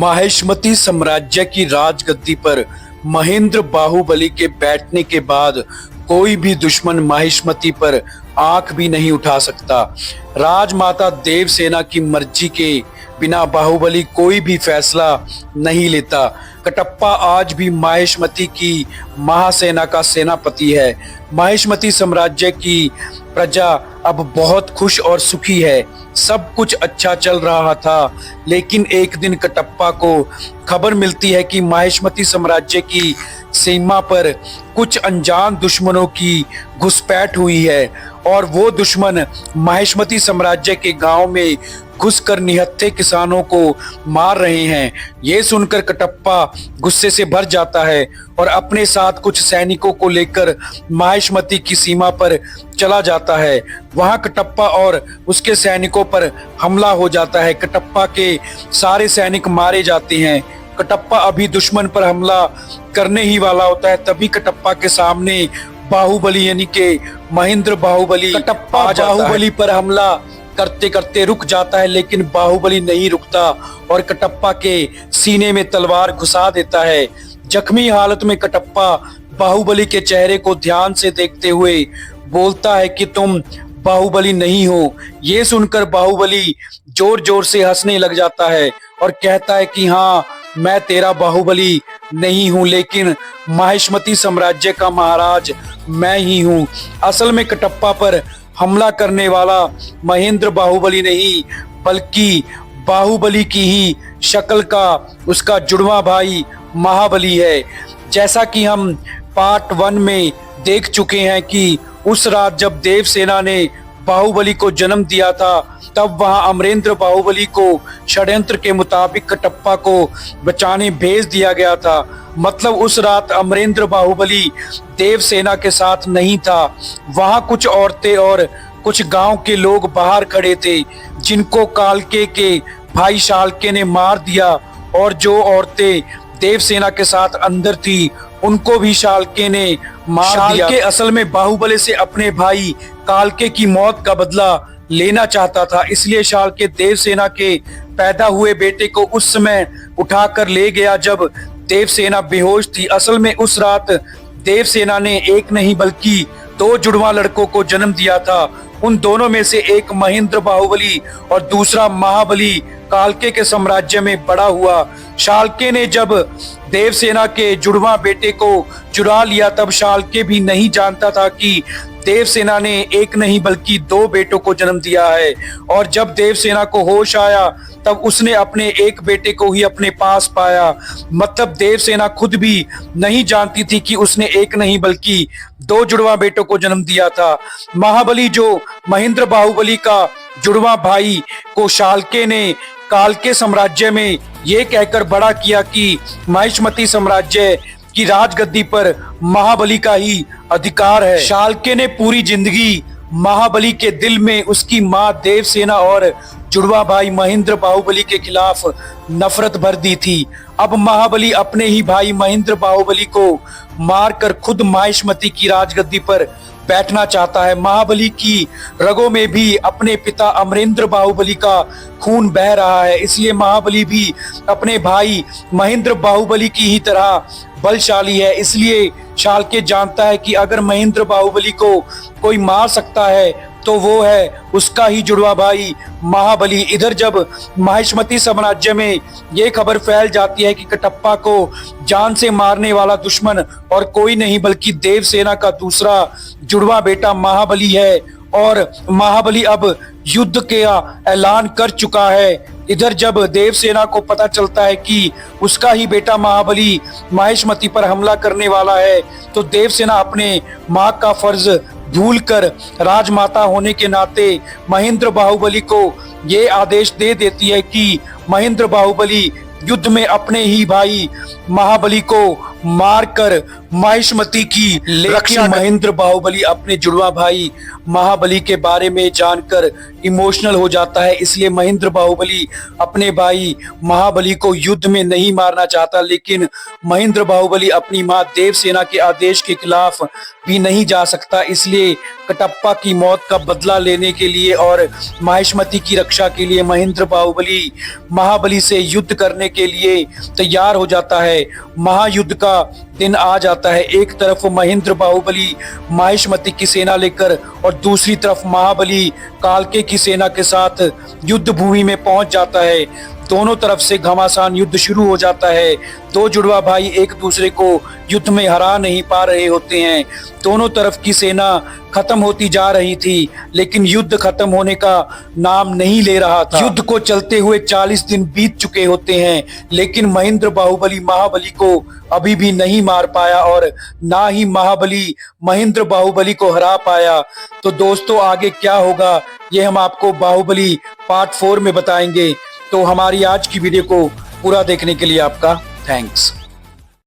माहिष्मती साम्राज्य की राजगद्दी पर महेंद्र बाहुबली के बैठने के बाद कोई भी दुश्मन माहिष्मती पर आंख भी नहीं उठा सकता। राजमाता देवसेना की मर्जी के बिना बाहुबली कोई भी फैसला नहीं लेता। कटप्पा आज भी माहिष्मती की महासेना का सेनापति है। माहिष्मती साम्राज्य की प्रजा अब बहुत खुश और सुखी है। सब कुछ अच्छा चल रहा था, लेकिन एक दिन कटप्पा को खबर मिलती है कि माहिष्मती साम्राज्य की सीमा पर कुछ अनजान दुश्मनों की घुसपैठ हुई है और वो दुश्मन माहिष्मती साम्राज्य के गांव में घुसकर निहत्थे किसानों को मार रहे हैं। ये सुनकर कटप्पा गुस्से से भर जाता है और अपने साथ कुछ सैनिकों को लेकर माहिष्मती की सीमा पर चला जाता है। वहां कटप्पा और उसके सैनिकों पर हमला हो जाता है। कटप्पा के सारे सैनिक मारे जाते हैं। कटप्पा अभी दुश्मन पर हमला करने ही वाला होता है, तभी कटप्पा के सामने बाहुबली यानी के महेंद्र बाहुबली कटप्पा बाहुबली पर हमला करते करते रुक जाता है, लेकिन बाहुबली नहीं रुकता और कटप्पा के सीने में तलवार घुसा देता है। जख्मी हालत में कटप्पा बाहुबली के चेहरे को ध्यान से देखते हुए बोलता है कि तुम बाहुबली नहीं हो। ये सुनकर बाहुबली जोर जोर से हंसने लग जाता है और कहता है कि हाँ, मैं तेरा बाहुबली नहीं हूँ, लेकिन माहिष्मती साम्राज्य का महाराज मैं ही हूँ। असल में कटप्पा पर हमला करने वाला महेंद्र बाहुबली नहीं, बल्कि बाहुबली की ही शक्ल का उसका जुड़वा भाई महाबली है। जैसा कि हम पार्ट 1 में देख चुके हैं कि उस रात जब देवसेना ने बाहुबली को जन्म दिया था, तब वहां अमरेंद्र बाहुबली को षड्यंत्र के मुताबिक कटप्पा को बचाने भेज दिया गया था। मतलब उस रात अमरेंद्र बाहुबली देवसेना के साथ नहीं था। वहां कुछ औरतें और कुछ गांव के लोग बाहर खड़े थे, जिनको कालके के भाई शालके ने मार दिया, और जो औरतें देवसेना के साथ अंदर थी उनको भी शालके ने मार दिया। शालके असल में बाहुबली से अपने भाई कालके की मौत का बदला लेना चाहता था, इसलिए शालके देवसेना के पैदा हुए बेटे को उस समय उठाकर ले गया जब देवसेना बेहोश थी। असल में उस रात देवसेना ने एक नहीं बल्कि 2 जुड़वा लड़कों को जन्म दिया था। उन दोनों में से एक महेंद्र बाहुबली और दूसरा महाबली कालके के साम्राज्य में बड़ा हुआ। शालके ने जब देवसेना के जुड़वा बेटे को चुरा लिया, तब शालके भी नहीं जानता था कि देवसेना ने एक नहीं बल्कि 2 बेटों को जन्म दिया है। और जब देवसेना को होश आया, तब उसने अपने एक बेटे को ही अपने पास पाया। मतलब देवसेना खुद भी नहीं जानती थी कि उसने एक नहीं बल्कि 2 जुड़वा बेटों को जन्म दिया था। महाबली जो महेंद्र बाहुबली का जुड़वा भाई को शालके ने कालके साम्राज्य में ये कहकर बड़ा किया कि माहिष्मती साम्राज्य की राजगद्दी पर महाबली का ही अधिकार है। शालके ने पूरी जिंदगी महाबली के दिल में उसकी मां देवसेना और जुड़वा भाई महेंद्र बाहुबली के खिलाफ नफरत भर दी थी। अब महाबली अपने ही भाई महेंद्र बाहुबली को मारकर खुद माहिष्मती की राजगद्दी पर बैठना चाहता है। महाबली की रगों में भी अपने पिता अमरेंद्र बाहुबली का खून बह रहा है, इसलिए महाबली भी अपने भाई महेंद्र बाहुबली की ही तरह बलशाली है। इसलिए शालके जानता है कि अगर महेंद्र बाहुबली को कोई मार सकता है तो वो है उसका ही जुड़वा भाई महाबली। इधर जब माहिष्मती साम्राज्य में ये खबर फैल जाती है कि कटप्पा को जान से मारने वाला दुश्मन और कोई नहीं बल्कि देवसेना का दूसरा जुड़वा बेटा महाबली है, और महाबली अब युद्ध का ऐलान कर चुका है। इधर जब देवसेना को पता चलता है कि उसका ही बेटा महाबली माहिष्मती पर हमला करने वाला है, तो देवसेना अपने मां का फर्ज भूलकर राजमाता होने के नाते महेंद्र बाहुबली को ये आदेश दे देती है कि महेंद्र बाहुबली युद्ध में अपने ही भाई महाबली को मारकर महिष्मति की रक्षा। महेंद्र बाहुबली अपने जुड़वा भाई महाबली के बारे में जानकर इमोशनल हो जाता है, इसलिए महेंद्र बाहुबली अपने भाई महाबली को युद्ध में नहीं मारना चाहता, लेकिन महेंद्र बाहुबली अपनी मां देवसेना के आदेश के खिलाफ भी नहीं जा सकता। इसलिए कटप्पा की मौत का बदला लेने के लिए और महिष्मति की रक्षा के लिए महेंद्र बाहुबली महाबली से युद्ध करने के लिए तैयार हो जाता है। महायुद्ध का दिन आ जाता है। एक तरफ महेंद्र बाहुबली महिष्मति की सेना लेकर और दूसरी तरफ महाबली कालके की सेना के साथ युद्ध भूमि में पहुंच जाता है। दोनों तरफ से घमासान युद्ध शुरू हो जाता है। दो जुड़वा भाई एक दूसरे को युद्ध में हरा नहीं पा रहे होते हैं। दोनों तरफ की सेना खत्म होती जा रही थी, लेकिन युद्ध खत्म होने का नाम नहीं ले रहा था। युद्ध को चलते हुए 40 दिन बीत चुके होते हैं, लेकिन महेंद्र बाहुबली महाबली को अभी भी नहीं मार पाया और ना ही महाबली महेंद्र बाहुबली को हरा पाया। तो दोस्तों आगे क्या होगा ये हम आपको बाहुबली पार्ट 4 में बताएंगे। तो हमारी आज की वीडियो को पूरा देखने के लिए आपका थैंक्स।